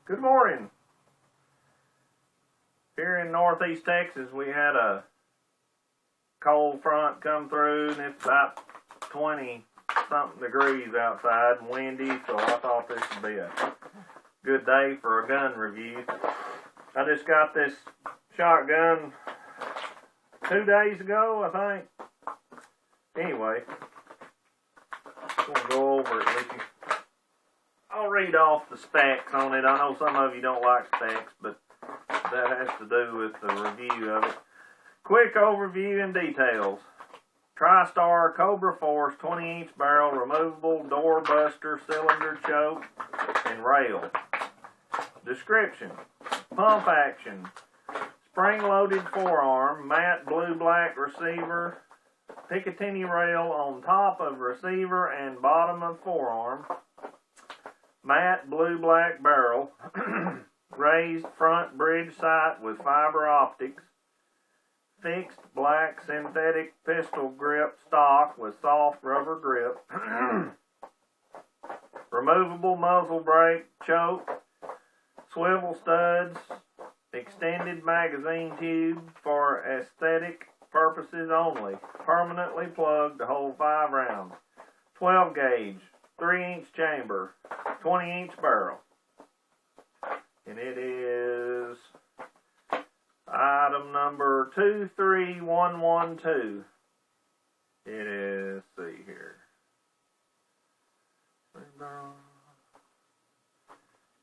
Good morning. Here in northeast Texas, we had a cold front come through, and it's about 20-something degrees outside and windy, so I thought this would be a good day for a gun review. I just got this shotgun 2 days ago, I think. Anyway, I'm going to go over it with you. I'll read off the specs on it. I know some of you don't like specs, but that has to do with the review of it. Quick overview and details. Tristar Cobraforce 20-inch barrel, removable door buster, cylinder choke, and rail. Description. Pump action. Spring-loaded forearm, matte blue-black receiver, Picatinny rail on top of receiver and bottom of forearm, matte blue-black barrel, raised front bridge sight with fiber optics, fixed black synthetic pistol grip stock with soft rubber grip, removable muzzle brake, choke, swivel studs, extended magazine tube for aesthetic purposes only, permanently plugged to hold 5 rounds, 12 gauge, 3-inch chamber, 20-inch barrel. And it is item number 23112. It is, let's see here.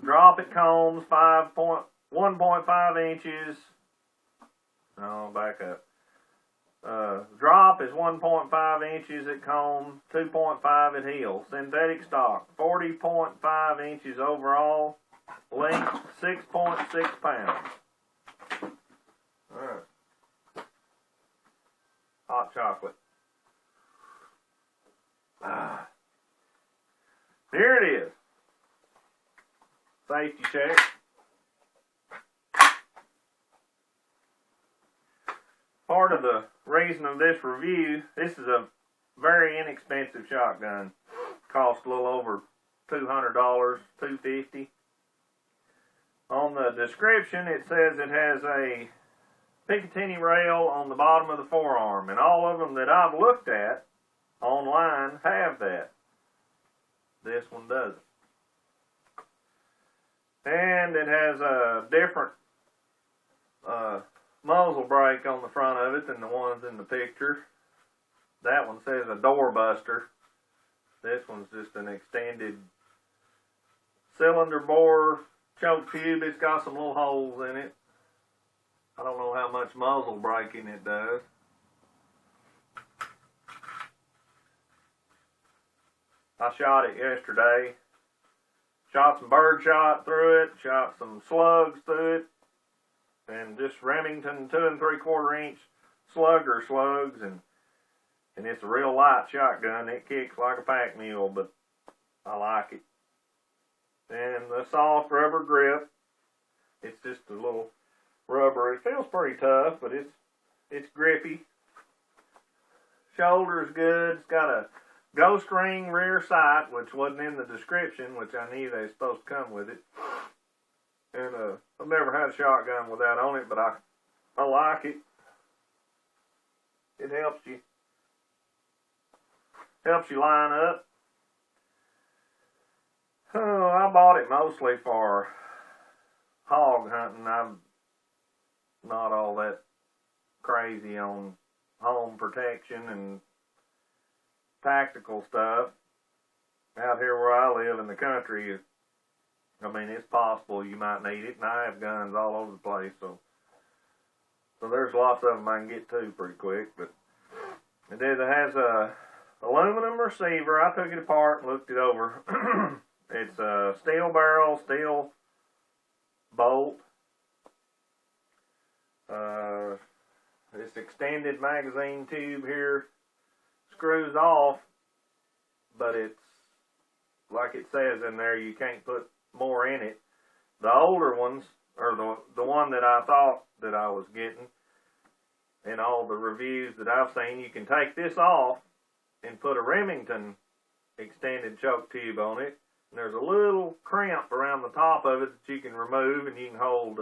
Drop at combs 1.5 inches. No, back up. Drop is 1.5 inches at comb, 2.5 at heel. Synthetic stock, 40.5 inches overall. Length, 6.6 pounds. Alright. Hot chocolate. Here it is. Safety check. Part of the reason of this review, this is a very inexpensive shotgun. Cost a little over $200, $250. On the description, it says it has a Picatinny rail on the bottom of the forearm, and all of them that I've looked at online have that. This one doesn't. And it has a different muzzle brake on the front of it than the ones in the picture. That one says a door buster. This one's just an extended cylinder bore choke tube. It's got some little holes in it. I don't know how much muzzle braking it does. I shot it yesterday. Shot some bird shot through it, shot some slugs through it, and just Remington 2 3/4 inch slugger slugs, and it's a real light shotgun. It kicks like a pack mule, but I like it. And the soft rubber grip, it's just a little rubber. It feels pretty tough, but it's grippy. Shoulder's good. It's got a ghost ring rear sight, which wasn't in the description, which I knew they were supposed to come with it. And I've never had a shotgun with that on it, but I like it. It helps you line up. Oh, I bought it mostly for hog hunting. I'm not all that crazy on home protection and tactical stuff. Out here where I live in the country, I mean, it's possible you might need it, and I have guns all over the place, so there's lots of them I can get to pretty quick. But it has a aluminum receiver. I took it apart and looked it over. It's a steel barrel, steel bolt. This extended magazine tube here screws off, but it's like it says in there, you can't put more in it. The older ones, or the one that I thought that I was getting, in all the reviews that I've seen, you can take this off and put a Remington extended choke tube on it, And there's a little crimp around the top of it that you can remove, and you can hold,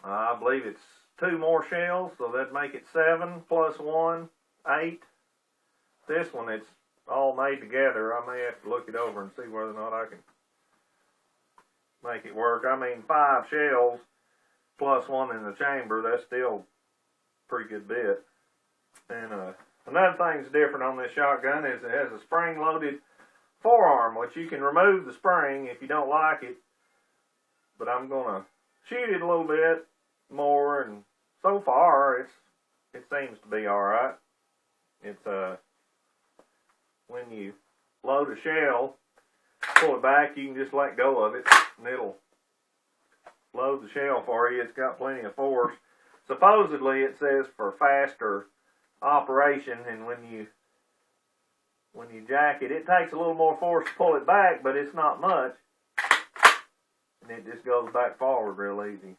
I believe it's 2 more shells, so that'd make it 7 plus 1, 8. This one, it's all made together. I may have to look it over and see whether or not I can make it work. I mean, 5 shells plus 1 in the chamber, that's still a pretty good bit. And another thing that's different on this shotgun is it has a spring-loaded forearm, which you can remove the spring if you don't like it. But I'm going to shoot it a little bit more, and so far it seems to be alright. It's when you load a shell, pull it back, you can just let go of it and it'll load the shell for you. It's got plenty of force. Supposedly it says for faster operation, and when you jack it, it takes a little more force to pull it back, but it's not much, and it just goes back forward real easy.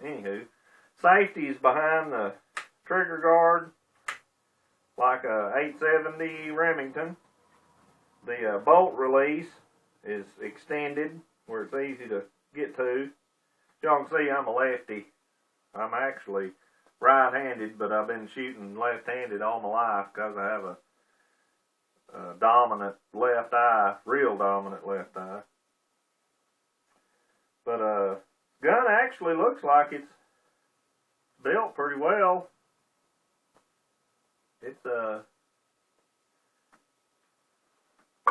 Anywho, safety is behind the trigger guard, like a 870 Remington. The bolt release is extended where it's easy to get to. Y'all can see I'm a lefty. I'm actually right-handed, but I've been shooting left-handed all my life because I have a dominant left eye, real dominant left eye. But gun actually looks like it's built pretty well. It's I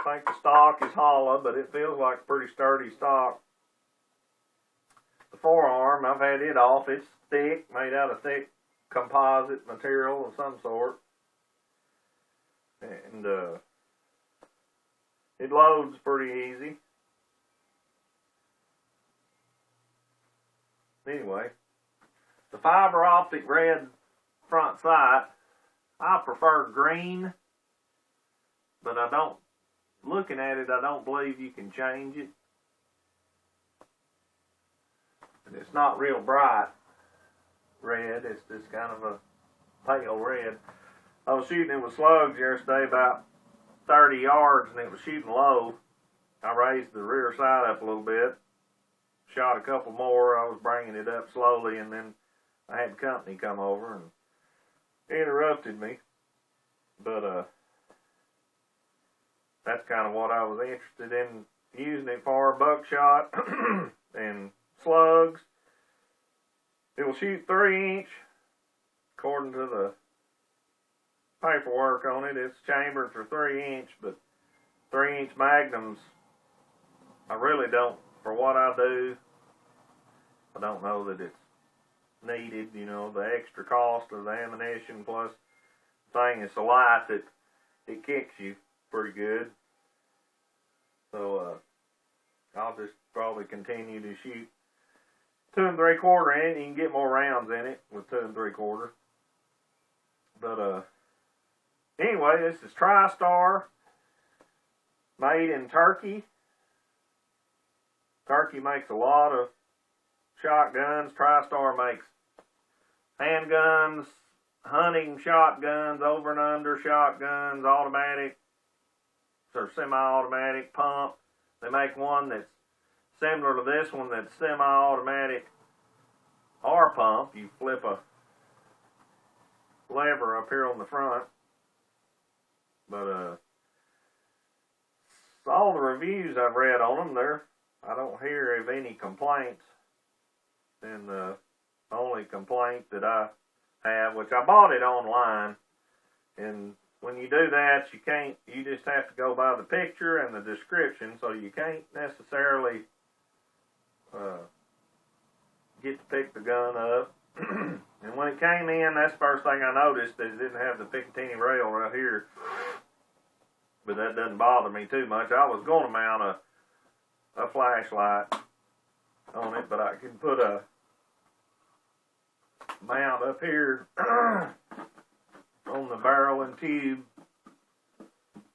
think the stock is hollow, but it feels like pretty sturdy stock. The forearm, I've had it off. It's thick, made out of thick composite material of some sort. And it loads pretty easy. Anyway, the fiber optic red front sight, I prefer green, but I don't, looking at it, I don't believe you can change it. And it's not real bright red, it's just kind of a pale red. I was shooting it with slugs yesterday about 30 yards, and it was shooting low. I raised the rear sight up a little bit, shot a couple more. I was bringing it up slowly, and then I had company come over and interrupted me. But that's kind of what I was interested in using it for, buckshot and slugs. It will shoot 3-inch, according to the paperwork on it. It's chambered for 3-inch, but 3-inch magnums, I really don't, for what I do, I don't know that it's needed. You know, the extra cost of the ammunition, plus the thing is so light that it kicks you pretty good. So I'll just probably continue to shoot 2 3/4 inch. You can get more rounds in it with 2 3/4. But anyway, this is Tristar, made in Turkey. Turkey makes a lot of shotguns. Tristar makes handguns, hunting shotguns, over and under shotguns, automatic or semi-automatic pump. They make one that's similar to this one that's semi-automatic R-pump. You flip a lever up here on the front. But all the reviews I've read on them, I don't hear of any complaints. And the only complaint that I have, which I bought it online, and when you do that, you just have to go by the picture and the description, so you can't necessarily get to pick the gun up. And when it came in, that's the first thing I noticed, that it didn't have the Picatinny rail right here. But that doesn't bother me too much. I was going to mount a flashlight on it, but I can put a mount up here on the barrel and tube.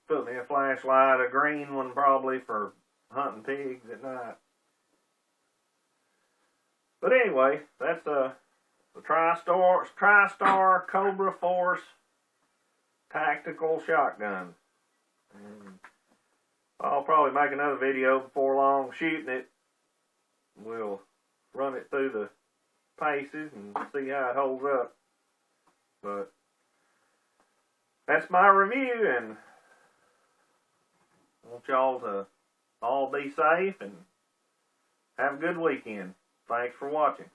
Put me a flashlight, a green one probably for hunting pigs at night. But anyway, that's the Tristar Cobraforce tactical shotgun. I'll probably make another video before long shooting it. We'll run it through the paces and see how it holds up. But that's my review, and I want y'all to all be safe and have a good weekend. Thanks for watching.